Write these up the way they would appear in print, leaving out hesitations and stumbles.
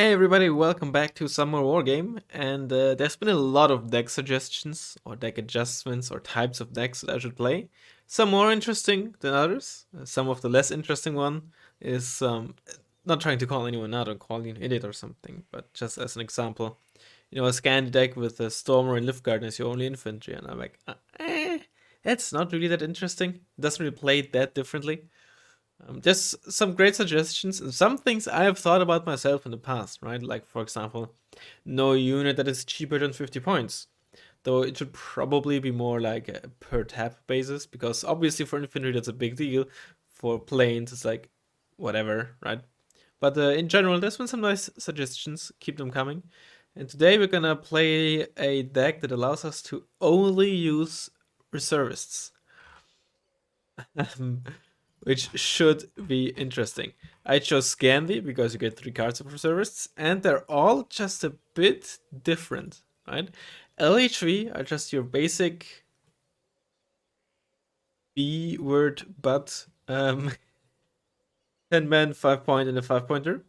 Hey everybody, welcome back to some more Wargame, and there's been a lot of deck suggestions, or deck adjustments, or types of decks that I should play. Some more interesting than others. Some of the less interesting one is, not trying to call anyone out or call you an idiot or something, but just as an example. A Scandi deck with a Stormer and Liftguard as your only infantry, and I'm like, that's not really that interesting. It doesn't really play it that differently. Just some great suggestions and some things I have thought about myself in the past, right? Like, for example, no unit that is cheaper than 50 points. Though it should probably be more like a per tap basis, because obviously for infantry that's a big deal. For planes, it's like whatever, right? But in general, there's been some nice suggestions. Keep them coming. And today we're gonna play a deck that allows us to only use reservists. Which should be interesting. I chose Scandi because you get 3 cards of reservists, and they're all just a bit different, right? LHV are just your basic B word, but 10 man, 5 point, and a 5 pointer.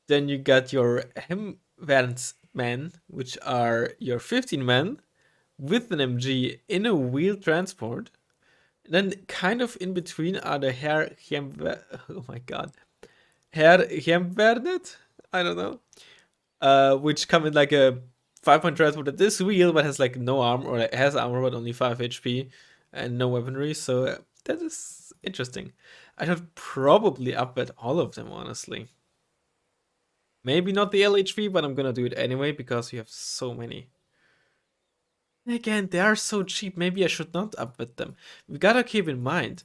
Then you got your Hemvärns men, which are your 15 men with an MG in a wheeled transport. And then kind of in between are the oh my god, Herr Hemvernet? I don't know. Which come in like a 5 point transport at this wheel, but has like no armor, or like has armor but only 5 HP and no weaponry. So that is interesting. I should probably upbet all of them, honestly. Maybe not the LHV, but I'm gonna do it anyway because we have so many. Again, they are so cheap. Maybe I should not upbid them. We gotta keep in mind,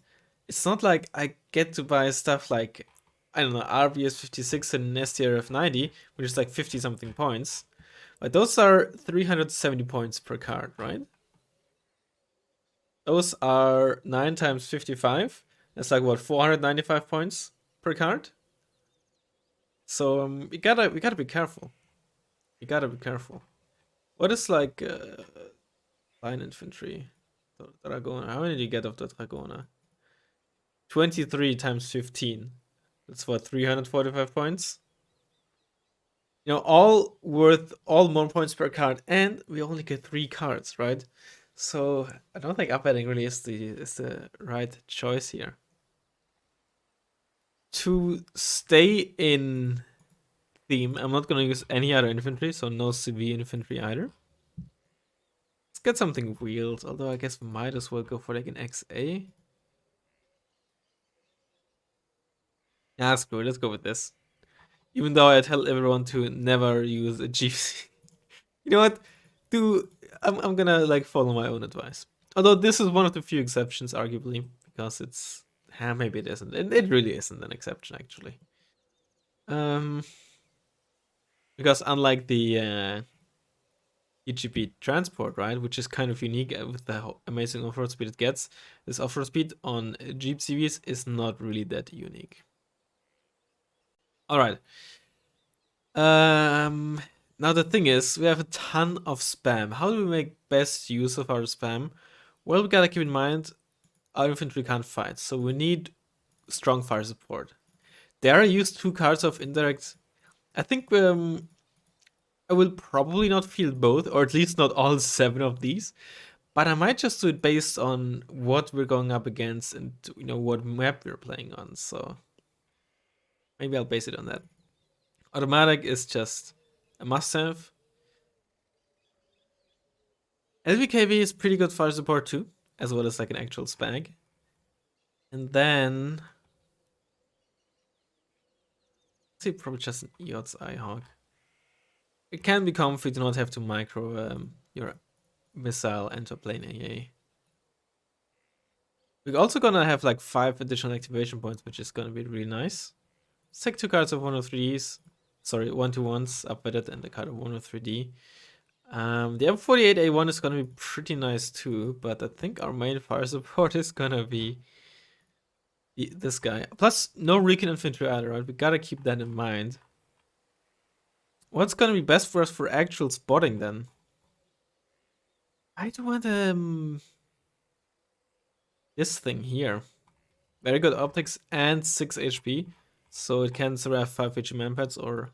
it's not like I get to buy stuff like, I don't know, RBS 56 and STRF 90, which is like 50 something points. But those are 370 points per card, right? Those are 9 times 55. That's like what, 495 points per card? So we gotta be careful. You gotta be careful. What is like line infantry? Dragona. How many do you get of the Dragona? 23 times 15. That's what, 345 points? All more points per card, and we only get 3 cards, right? So I don't think upending really is the right choice here. To stay in theme, I'm not gonna use any other infantry, so no CV infantry either. Let's get something wheeled, although I guess we might as well go for like an XA. Yeah, screw it, let's go with this. Even though I tell everyone to never use a GC. You know what? Do I'm gonna like follow my own advice. Although this is one of the few exceptions, arguably, because it's maybe it isn't. It really isn't an exception actually. Um, because unlike the EGP transport, right, which is kind of unique with the amazing off-road speed it gets, this off-road speed on Jeep CVs is not really that unique. All right. Um, Now the thing is, we have a ton of spam. How do we make best use of our spam? Well, we gotta keep in mind our infantry can't fight, so we need strong fire support. There I used 2 cards of indirect. I think I will probably not field both, or at least not all 7 of these. But I might just do it based on what we're going up against and what map we're playing on. So maybe I'll base it on that. Automatic is just a must-have. SBKV is pretty good fire support too, as well as like an actual spag. And then see, probably just an EOT's iHawk. It can be comfy to not have to micro your missile enter plane AA. We're also gonna have like 5 additional activation points, which is gonna be really nice. Let's take 2 cards of 103s. Sorry, 1/1s up with it, and the card of 103D. The M48A1 is gonna be pretty nice too, but I think our main fire support is gonna be this guy. Plus, no recon infantry either, right? We gotta keep that in mind. What's gonna be best for us for actual spotting then? I do want this thing here. Very good optics and 6 HP, so it can survive 5 HP manpads or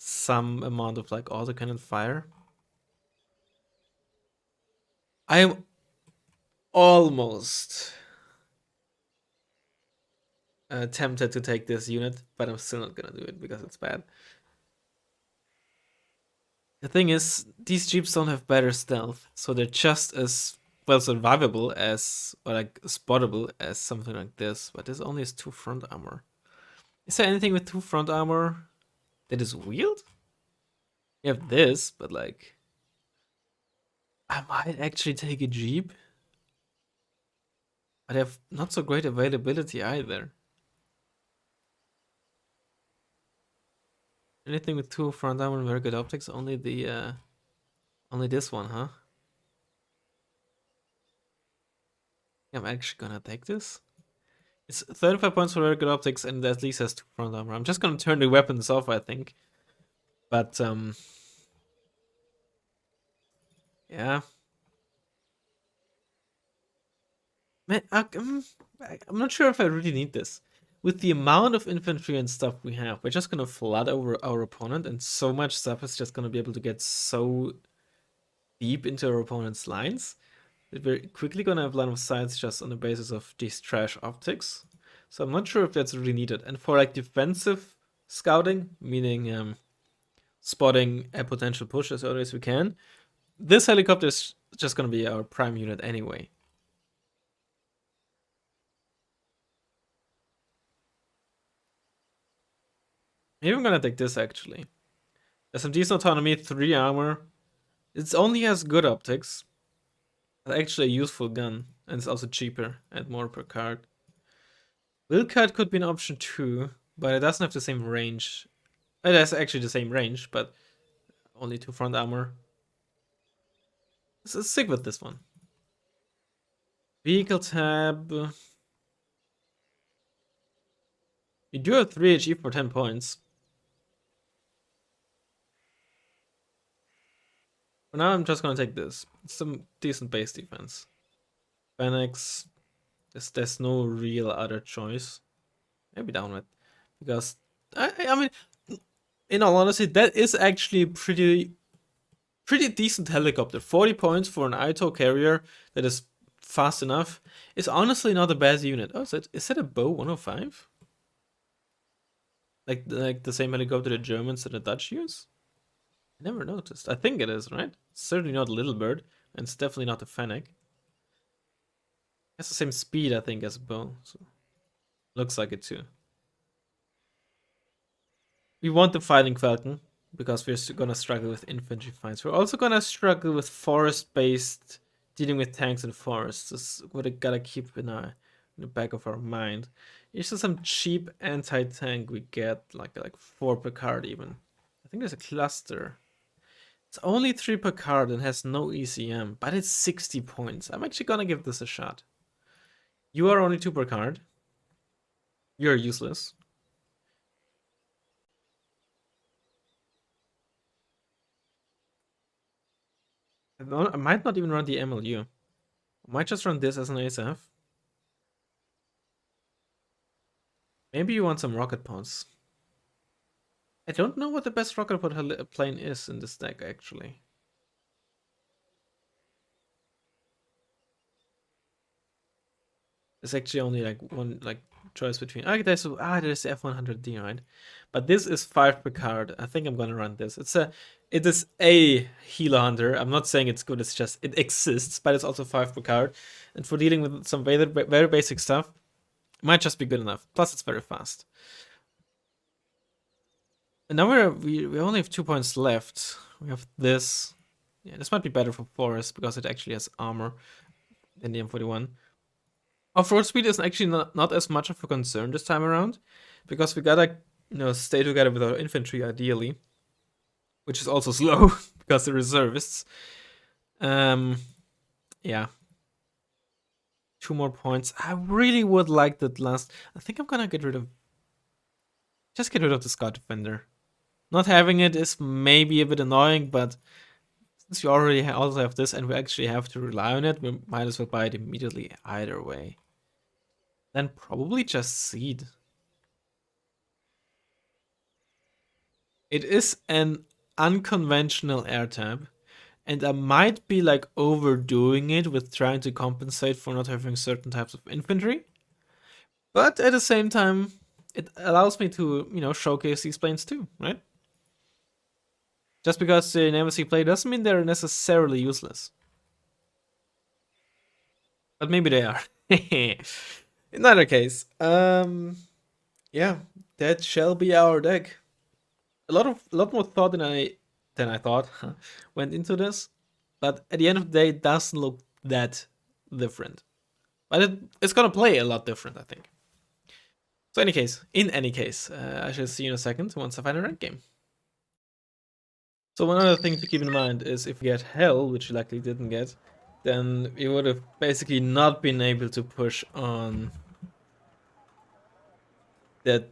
some amount of like autocannon fire. I am almost tempted to take this unit, but I'm still not gonna do it because it's bad. The thing is, these jeeps don't have better stealth, so they're just as well survivable as, or like spottable as something like this. But this only has 2 front armor. Is there anything with 2 front armor that is wheeled? You have this, but like, I might actually take a jeep. But they have not so great availability either. Anything with 2 front armor and very good optics? Only the only this one, huh? Yeah, I'm actually gonna take this. It's 35 points for very good optics and at least has 2 front armor. I'm just gonna turn the weapons off, I think. But yeah. Man, I'm not sure if I really need this. With the amount of infantry and stuff we have, we're just gonna flood over our opponent, and so much stuff is just gonna be able to get so deep into our opponent's lines that we're quickly gonna have line of sights just on the basis of these trash optics. So I'm not sure if that's really needed. And for like defensive scouting, meaning spotting a potential push as early as we can, this helicopter is just gonna be our prime unit anyway. Maybe I'm gonna take this actually. SMD's autonomy, 3 armor. It only has good optics. But actually a useful gun. And it's also cheaper and more per card. Will card could be an option too, but it doesn't have the same range. It has actually the same range, but only 2 front armor. Let's stick with this one. Vehicle tab. You do have 3 HE for 10 points. For now, I'm just gonna take this. It's some decent base defense. Phoenix. There's no real other choice. Maybe downward. Because, I mean, in all honesty, that is actually pretty decent helicopter. 40 points for an ITO carrier that is fast enough. It's honestly not a bad unit. Oh, is that a Bow 105? Like the same helicopter the Germans and the Dutch use? I never noticed. I think it is, right? It's certainly not a Little Bird, and it's definitely not a Fennec. It has the same speed, I think, as a Bow. So looks like it too. We want the Fighting Falcon because we're gonna struggle with infantry fights. We're also gonna struggle with forest-based dealing with tanks and forests. This is what I gotta keep in the back of our mind. Here's just some cheap anti-tank we get, like 4 per card even. I think there's a cluster. It's only 3 per card and has no ECM, but it's 60 points. I'm actually gonna give this a shot. You are only 2 per card. You're useless. I might not even run the MLU. I might just run this as an ASF. Maybe you want some rocket pods. I don't know what the best rocket pod plane is in this deck, actually. There's actually only like one choice between. There's the F100D, right? But this is 5 per card. I think I'm gonna run this. It is a healer hunter. I'm not saying it's good. It's just it exists, but it's also 5 per card. And for dealing with some very basic stuff, it might just be good enough. Plus, it's very fast. And now we only have 2 points left. We have this. Yeah, this might be better for Forest because it actually has armor than the M41. Off-road speed is actually not as much of a concern this time around, because we gotta stay together with our infantry ideally, which is also slow because the reservists. Yeah. 2 more points. I really would like that last. I think I'm gonna get rid of the Scout Defender. Not having it is maybe a bit annoying, but since we already also have this and we actually have to rely on it, we might as well buy it immediately either way. Then probably just Seed. It is an unconventional air tab, and I might be like overdoing it with trying to compensate for not having certain types of infantry. But at the same time, it allows me to, showcase these planes too, right? Just because they never see play doesn't mean they're necessarily useless. But maybe they are. In either case, yeah, that shall be our deck. A lot more thought than I thought went into this, but at the end of the day, it doesn't look that different. But it's gonna play a lot different, I think. So, in any case, I shall see you in a second once I find a rank game. So one other thing to keep in mind is if you get Hell, which you likely didn't get, then you would have basically not been able to push on that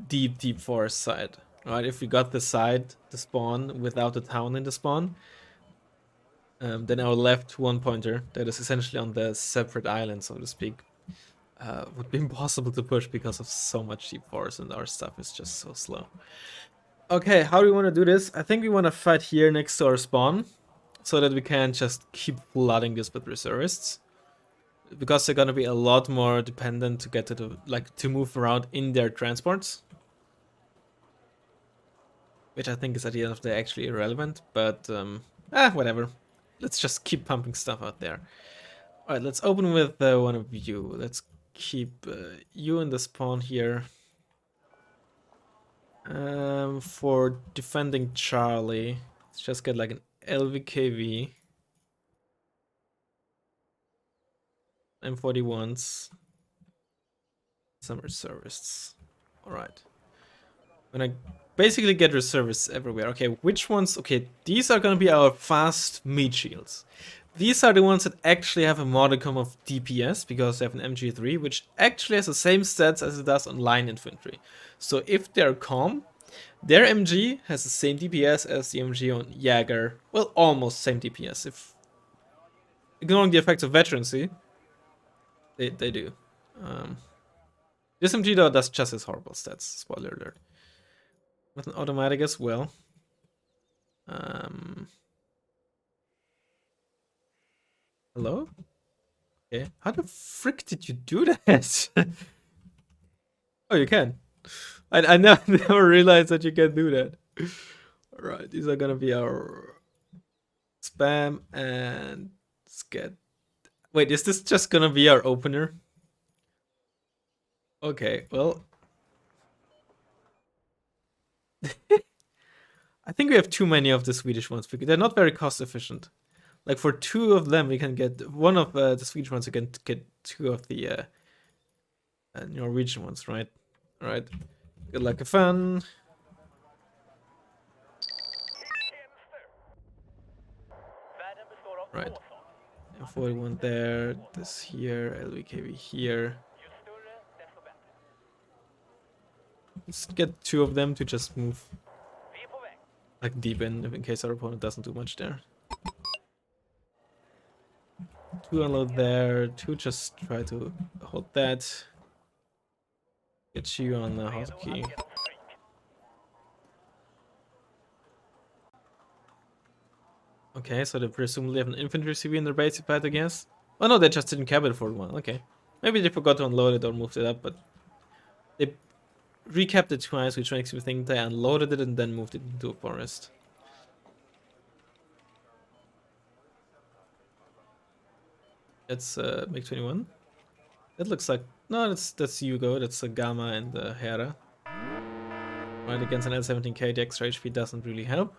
deep forest side. Right? If you got the spawn, without the town in the spawn, then our left one pointer, that is essentially on the separate island, so to speak, would be impossible to push because of so much deep forest and our stuff is just so slow. Okay, how do we want to do this? I think we want to fight here next to our spawn, so that we can just keep flooding this with reservists. Because they're gonna be a lot more dependent to get to to move around in their transports. Which I think is at the end of the day actually irrelevant, but whatever. Let's just keep pumping stuff out there. Alright, let's open with one of you. Let's keep you in the spawn here. For defending Charlie, let's just get like an LVKV. M41s. Some reservists. Alright. I'm gonna basically get reservists everywhere. Okay, which ones? Okay, these are gonna be our fast meat shields. These are the ones that actually have a modicum of DPS because they have an MG3, which actually has the same stats as it does on line infantry. So if they're calm, their MG has the same DPS as the MG on Jäger. Well, almost same DPS. If ignoring the effects of veterancy, they do. This MG though does just as horrible stats. Spoiler alert. With an automatic as well. Hello? Okay. How the frick did you do that? Oh, you can. I never realized that you can do that. Alright, these are gonna be our spam and scat. Wait, is this just gonna be our opener? Okay, well. I think we have too many of the Swedish ones because they're not very cost efficient. Like for two of them, we can get one of the Swedish ones. You can get two of the Norwegian ones, right? All right. Good luck, have fun. Right. M41 there. This here. LVKV here. Let's get two of them to just move like deep in case our opponent doesn't do much there. Two unload there. Two just try to hold that. Get you on the hotkey. Okay, so they presumably have an infantry CV in their base to fight against. Oh no, they just didn't cap it for a while. Okay. Maybe they forgot to unload it or moved it up, but they recapped it twice, which makes me think they unloaded it and then moved it into a forest. That's MiG-21. That looks like... No, that's Hugo. That's a Gamma and Hera. Right, against an L-17K, the extra HP doesn't really help.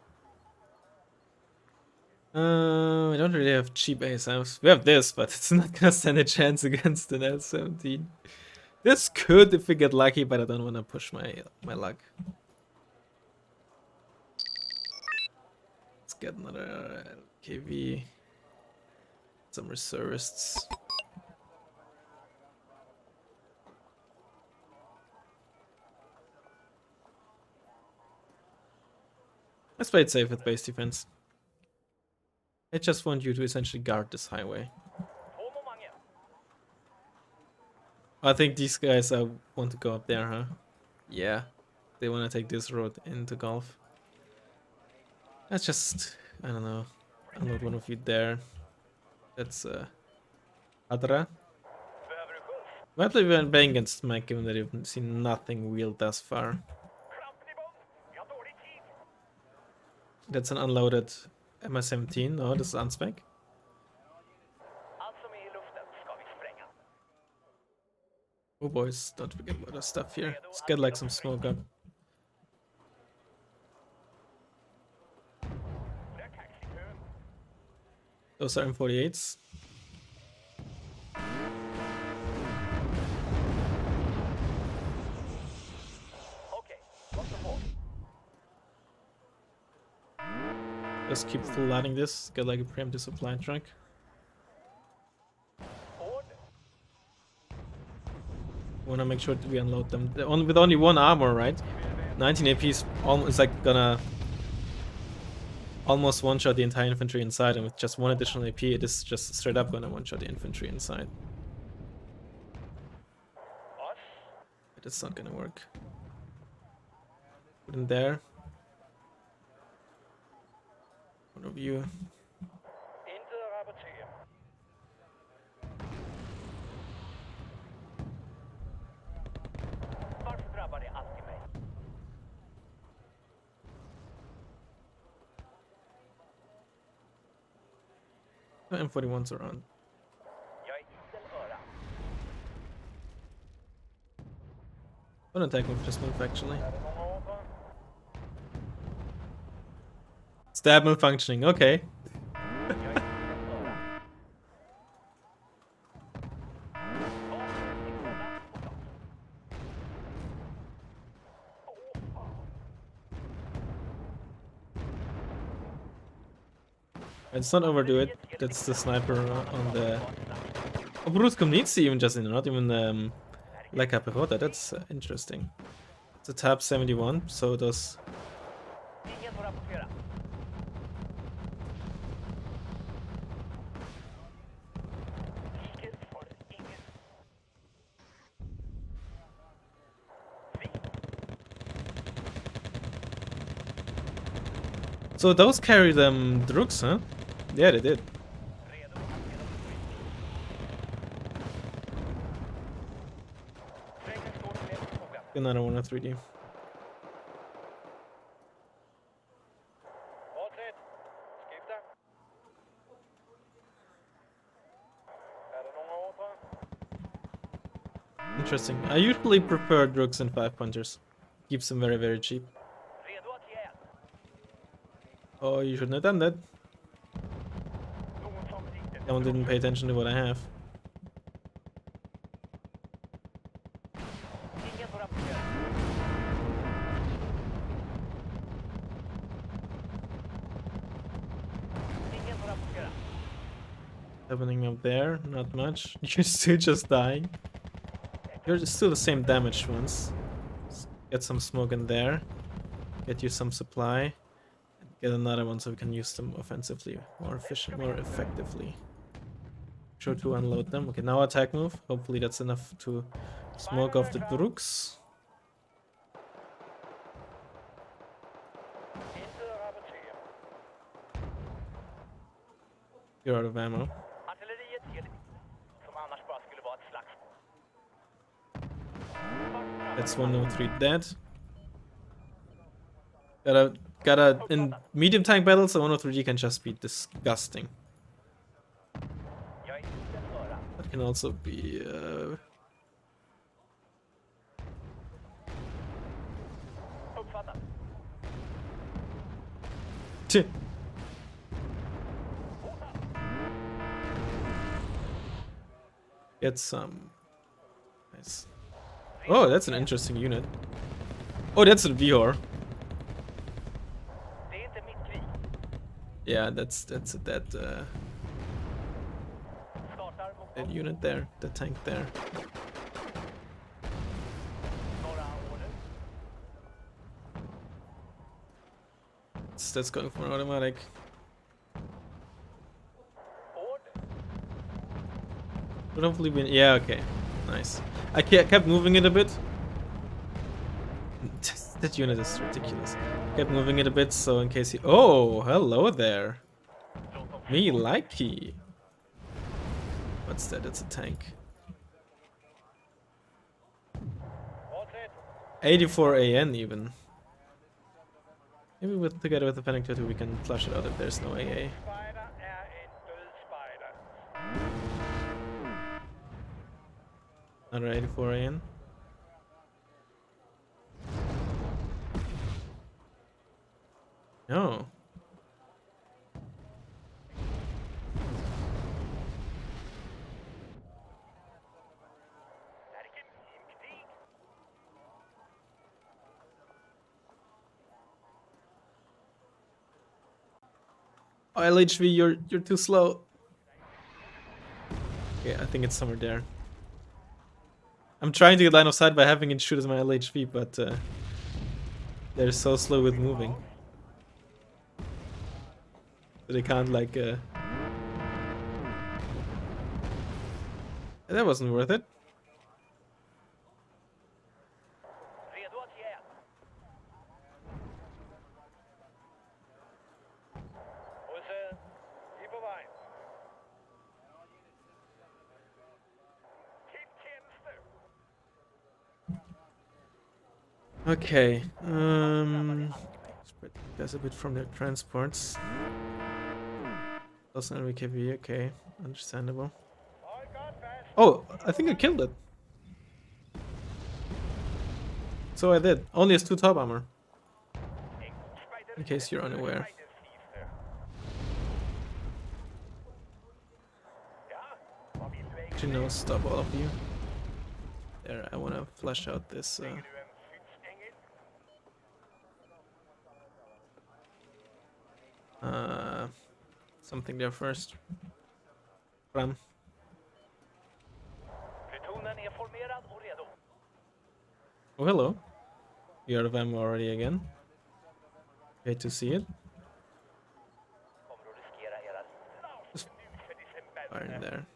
We don't really have cheap ASMs. We have this, but it's not gonna stand a chance against an L-17. This could if we get lucky, but I don't want to push my luck. Let's get another KV. Some reservists. Let's play it safe with base defense. I just want you to essentially guard this highway. I think these guys want to go up there, huh? Yeah. They want to take this road into Gulf. Let's just, I don't know, unload one of you there. That's Adra. Might have been playing against Mike, given that you've seen nothing real thus far. That's an unloaded MS-17. Oh, this is unspec. Oh boys, don't forget about the stuff here. Let's get like some smoke up. Those are M48s. Just keep flooding this. Get like a preemptive supply truck. Wanna make sure that we unload them. With only one armor, right? 19 AP is almost like gonna almost one-shot the entire infantry inside, and with just one additional AP, it is just straight up gonna one-shot the infantry inside. But it's not gonna work. Put in there. One of you. M41s are on. Don't attack move, just move actually. Stab malfunctioning, okay. Let's not overdo it. That's the sniper on the... Oh, Bruce Komnitz even just in, not even La Caperota. That's interesting. It's a tab 71, so those... So those carry them Drugs, huh? Yeah, they did. Another one of 3D. Interesting. I usually prefer Drugs and 5-pointers. Keeps them very, very cheap. Oh, you shouldn't have done that. That one didn't pay attention to what I have. Happening up there, not much. You're still just dying. You're still the same damaged ones. Get some smoke in there. Get you some supply. Get another one so we can use them offensively, more efficient, more effectively. Sure to unload them. Okay, now attack move. Hopefully that's enough to smoke off the Drugs. You're out of ammo. That's 103 dead. Gotta in medium tank battles, the 103G can just be disgusting. That can also be Get some. Nice. Oh, that's an interesting unit. Oh, that's a Vihor. Yeah, that's that unit there, the tank there. That's going for an automatic. But hopefully we... Yeah, okay. Nice. I kept moving it a bit. That unit is ridiculous. Kept moving it a bit so in case he... Oh, hello there. Me likey. What's that? It's a tank. 84 AN even. Maybe together with the panic tattoo we can flush it out if there's no AA. Another 84 AN. No. Oh, LHV, you're too slow. Yeah, I think it's somewhere there. I'm trying to get line of sight by having it shoot as my LHV, but they're so slow with moving. So they can't like that wasn't worth it. Okay, spread guys a bit from their transports. Also enemy KV, okay, understandable. Oh, I think I killed it. So I did. Only has 2 top armor. In case you're unaware. Actually, no, stop all of you. There, I wanna flush out this. Something there first. Ram. Oh, hello. You're out of ammo already again. Hate to see it. Just fire in there.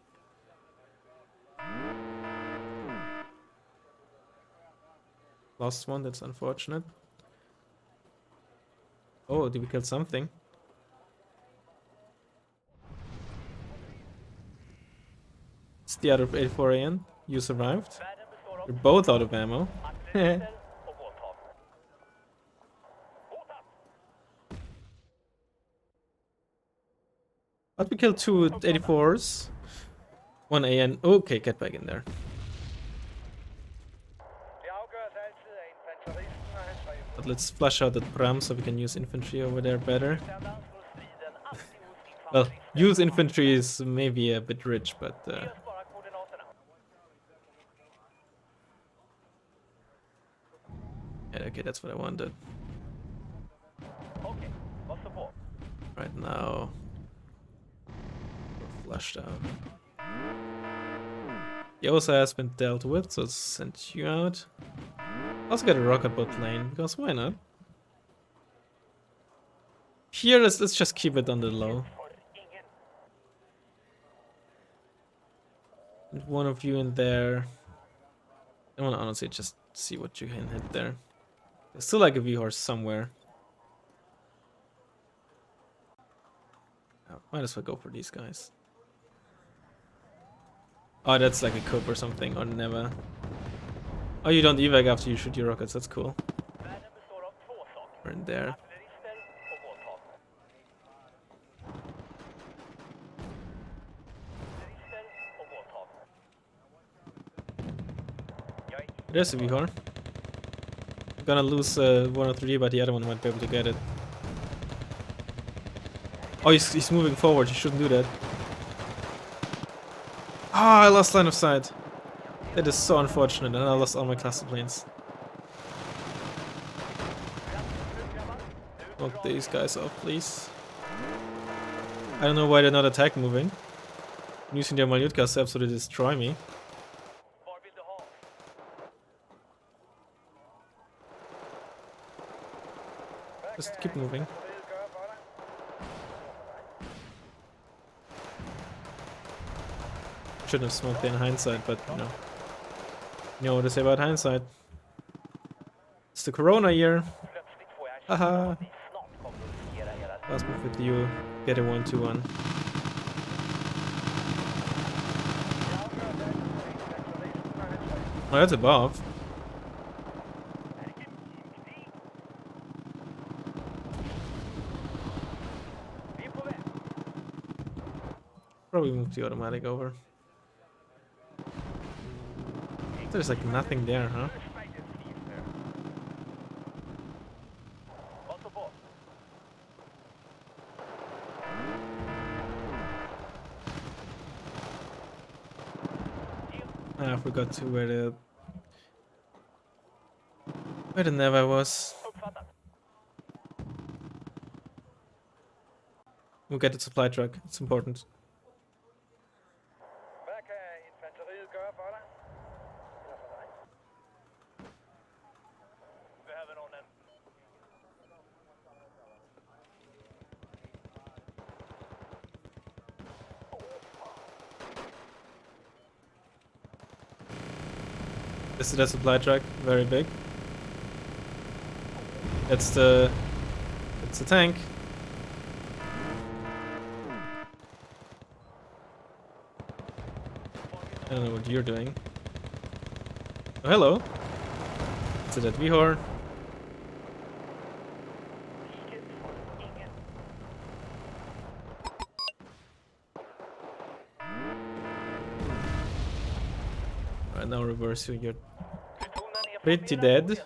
Lost one, that's unfortunate. Oh, did we kill something? It's the out of 84 AN. You survived. You're both out of ammo. But we killed 2 84s. 1 AN. Okay, get back in there. But let's flush out that Bram so we can use infantry over there better. Well, use infantry is maybe a bit rich, but yeah, okay, that's what I wanted. Right now, we're flushed out. Yosa has been dealt with, so let's send you out. Also get a rocket boat lane, because why not? Here, let's just keep it on the low. And one of you in there. I want to honestly just see what you can hit there. There's still like a V-horse somewhere. Oh, might as well go for these guys. Oh, that's like a cope or something, or never. Oh, you don't evac after you shoot your rockets, that's cool. We're in there. There's a V-horn. I'm gonna lose 103, but the other one might be able to get it. Oh, he's moving forward, you shouldn't do that. Ah, I lost line of sight. That is so unfortunate, and I lost all my cluster planes. Knock these guys off, please. I don't know why they're not attack moving. I'm using their Malyutkas to absolutely destroy me. Just keep moving. Shouldn't have smoked there in hindsight, but you know what to say about hindsight. the Corona year. Haha. Last move with you. Get a 1-2-1. Oh, that's above. Probably move the automatic over. There's like nothing there, huh? I forgot to where the Neva was. We'll get the supply truck. It's important. This is the supply truck, very big. That's the tank. I don't know what you're doing. Oh, hello. It's a dead V-horn. Alright, now reverse you. You're pretty dead.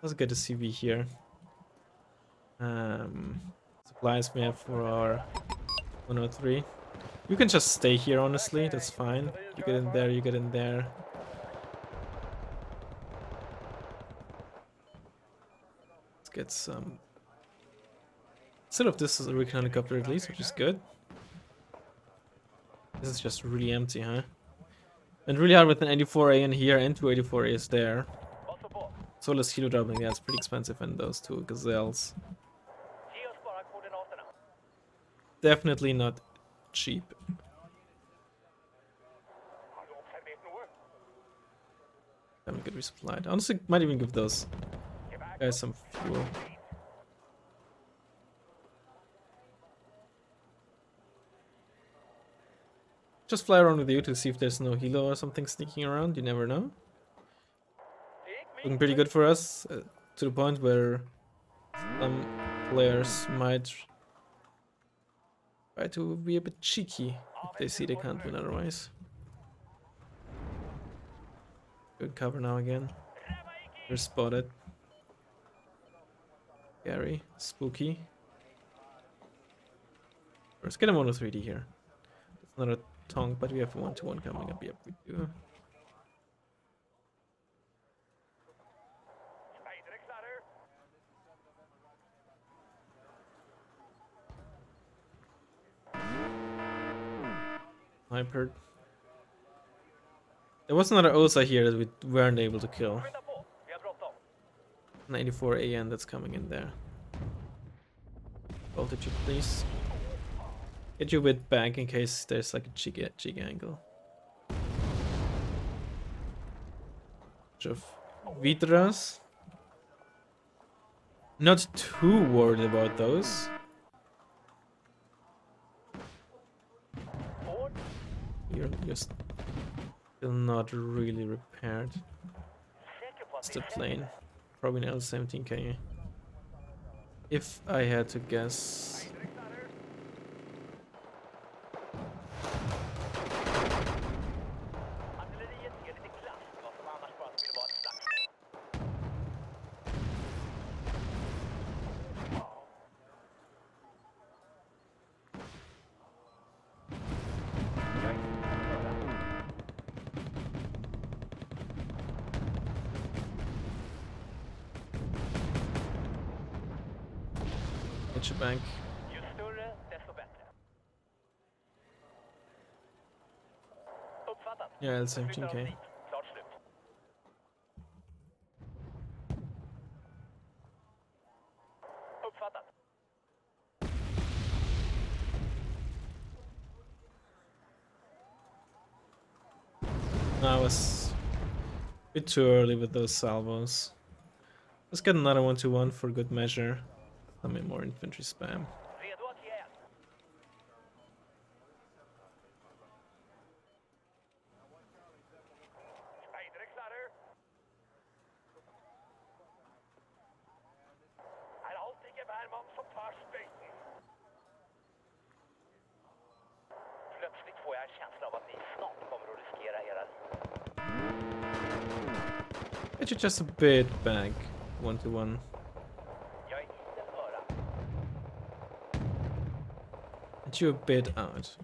Let's get a CV here. Supplies we have for our 103. You can just stay here, honestly. That's fine. You get in there, you get in there. Let's get some... Instead of this is a recon helicopter at least, which is good. This is just really empty, huh? And really hard with an 84A in here and two 84As there. So less kilo doubling, yeah, it's pretty expensive in those two gazelles. Definitely not cheap. Haven't get resupplied. Honestly, might even give those guys some fuel. Just fly around with you to see if there's no helo or something sneaking around. You never know. Looking pretty good for us, to the point where some players might try to be a bit cheeky if they see they can't win otherwise. Good cover now again. You're spotted. Scary. Spooky. Let's get him on a 3D here. It's not a tongue, but we have a 1-2-1 coming up. Yep, we do. Snipered. There was another Osa here that we weren't able to kill. 94 AN that's coming in there. Altitude, please. Get your width back in case there's like a jig angle. Bunch of Vitras. Not too worried about those. You're still not really repaired. It's the plane. Probably now 17k. If I had to guess. Get your bank. Yeah, it's 17k. I was a Bit too early with those salvos. Let's get another 1-1 for good measure. I mean, more infantry spam. Get you just a bit back. 1-1. Get you a bit out.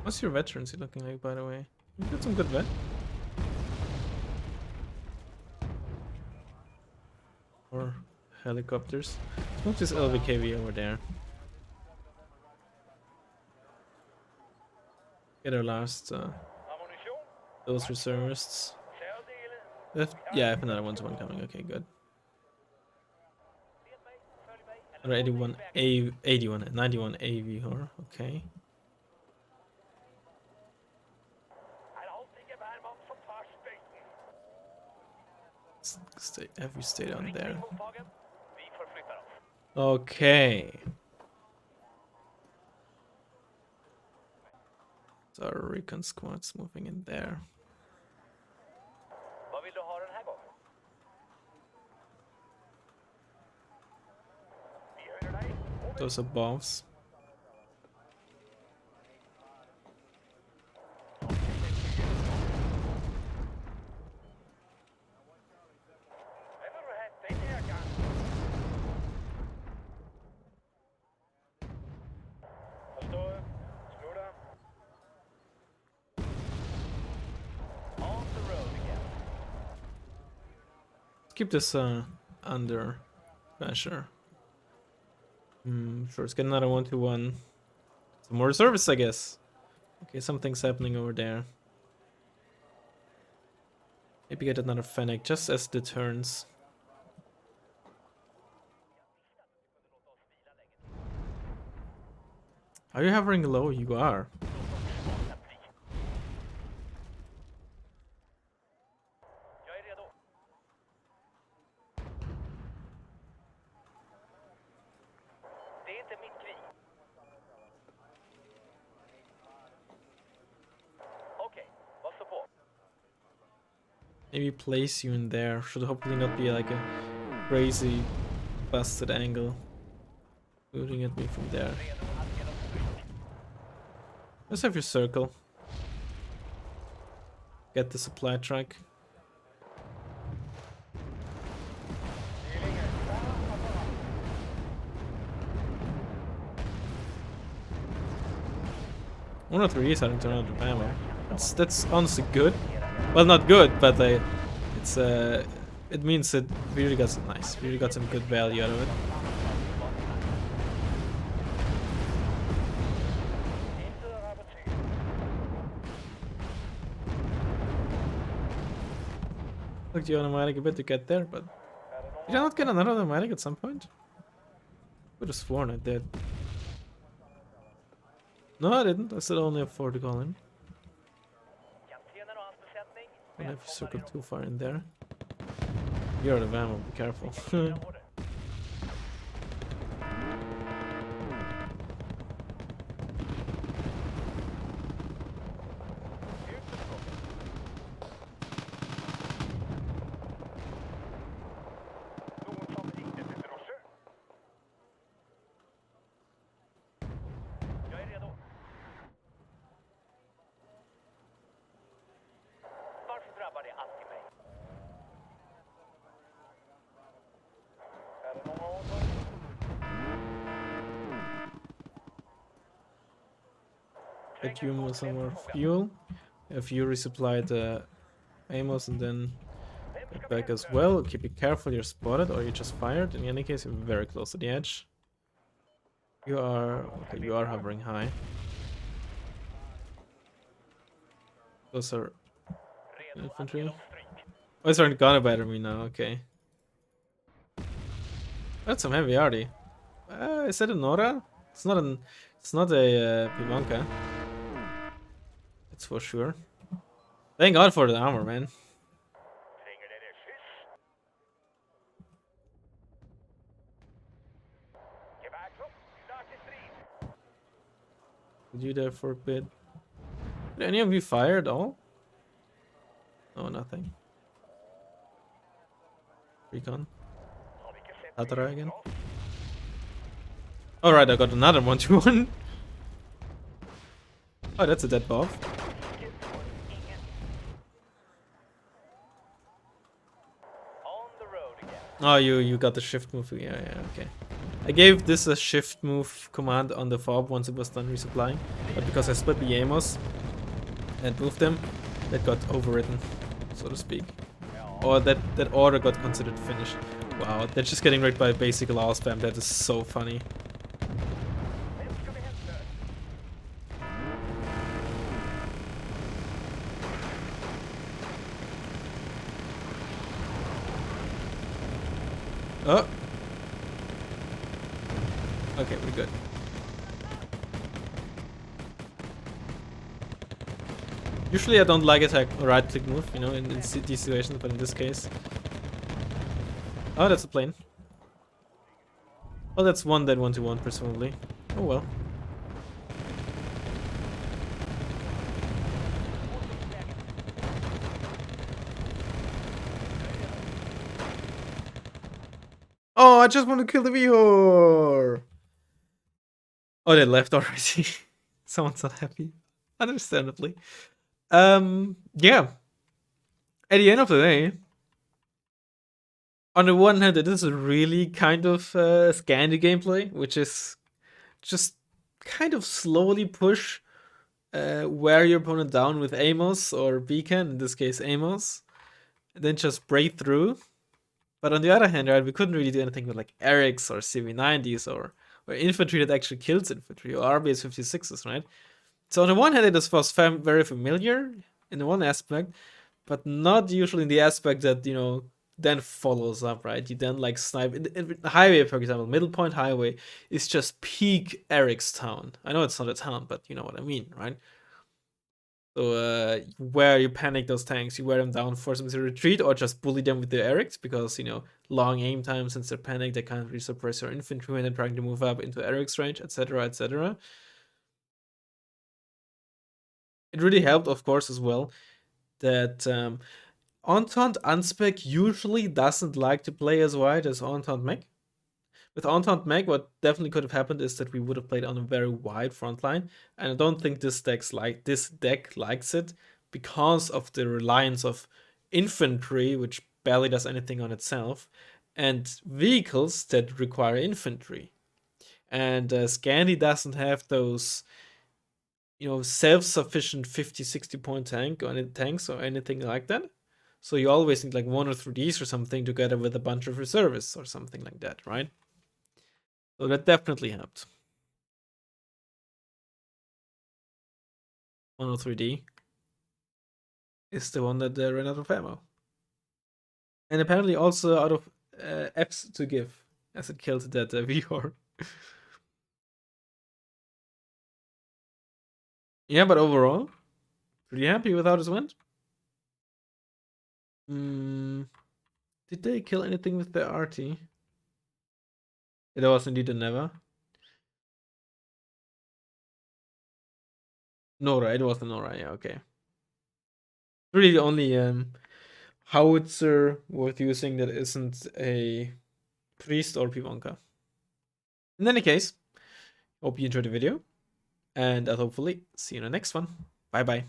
What's your veterancy looking like, by the way? You got some good vet. Or helicopters. Smoke this LVKV over there. Get our last those reservists. Yeah, I have another 1-1 coming. Okay, good. 81 A 81 91 AV or okay. Stay down there. Okay. So our recon squad's moving in there. Those are buffs. Keep this under pressure. Sure, let's get another 1-1. Some more service, I guess. Okay, something's happening over there. Maybe get another Fennec just as the turns. Are you hovering low? You are. Maybe place you in there. Should hopefully not be like a crazy busted angle. Shooting at me from there. Let's have your circle. Get the supply truck. One of 3 is having to run out of ammo. That's honestly good. Well, not good, but it means it really got some really got some good value out of it. Took the automatic a bit to get there, but did I not get another automatic at some point? Could have sworn I did. No, I didn't. I still only have 4 to call in. Don't have you circled too far in there. You're out of ammo, be careful. Get you with some more fuel. If you resupply the Amos and then Get back as well. Keep it careful, you're spotted or you just fired. In any case, you're very close to the edge. You are... okay, you are hovering high. Those are infantry. Oh, it's already gonna batter me now, okay. That's some heavy arty. Is that a Nora? It's not an... it's not a Pivanka. It's for sure. Thank God for the armor, man. Did you there for a bit? Did any of you fire at all? Oh, nothing. Recon. Tatara again. Alright, I got another 1-2-1. Oh, that's a dead buff. Oh, you got the shift move. Yeah, okay. I gave this a shift move command on the fob once it was done resupplying, but because I split the Amos and moved them, that got overwritten, so to speak. Or that order got considered finished. Wow, they're just getting wrecked by basic law spam. That is so funny. Oh. Okay, we're good. Usually I don't like attack or right click move, you know, in these situations, but in this case. Oh, that's a plane. Oh, that's one dead 1-2-1, presumably. Oh well. Oh, I just want to kill the Vihor! Oh, they left already. Someone's not happy. Understandably. Yeah. At the end of the day, on the one hand, it is a really kind of Scandi gameplay, which is just kind of slowly push wear your opponent down with Amos or Beacon, in this case Amos, and then just break through. But on the other hand, right, we couldn't really do anything with like Eric's or CV90s or infantry that actually kills infantry or RBS 56s, right? So on the one hand, it was very familiar in the one aspect, but not usually in the aspect that, you know, then follows up, right? You then like snipe in the highway, for example. Middle Point Highway is just peak Eric's town. I know it's not a town, but you know what I mean, right? So where you panic those tanks, you wear them down, force them to retreat, or just bully them with the Erics because, you know, long aim time, since they're panicked, they can't really suppress your infantry when they're trying to move up into Eric's range, etc., etc. It really helped, of course, as well that Entente Unspec usually doesn't like to play as wide as Entente Mech. With Entente Mech, what definitely could have happened is that we would have played on a very wide front line, and I don't think this deck likes it because of the reliance of infantry, which barely does anything on itself, and vehicles that require infantry. And Scandi doesn't have those, you know, self-sufficient 50-60 point tanks or anything like that. So you always need like 1 or 3Ds or something together with a bunch of reservists or something like that, right? So that definitely helped. 103D is the one that ran out of ammo. And apparently also out of Fs to give, as it killed that Vihor. Yeah, but overall, pretty happy with how this went. Did they kill anything with the RT? It was indeed a never. Nora, it was a Nora, yeah, okay. Really the only howitzer worth using that isn't a priest or Pivonka. In any case, hope you enjoyed the video, and I'll hopefully see you in the next one. Bye bye.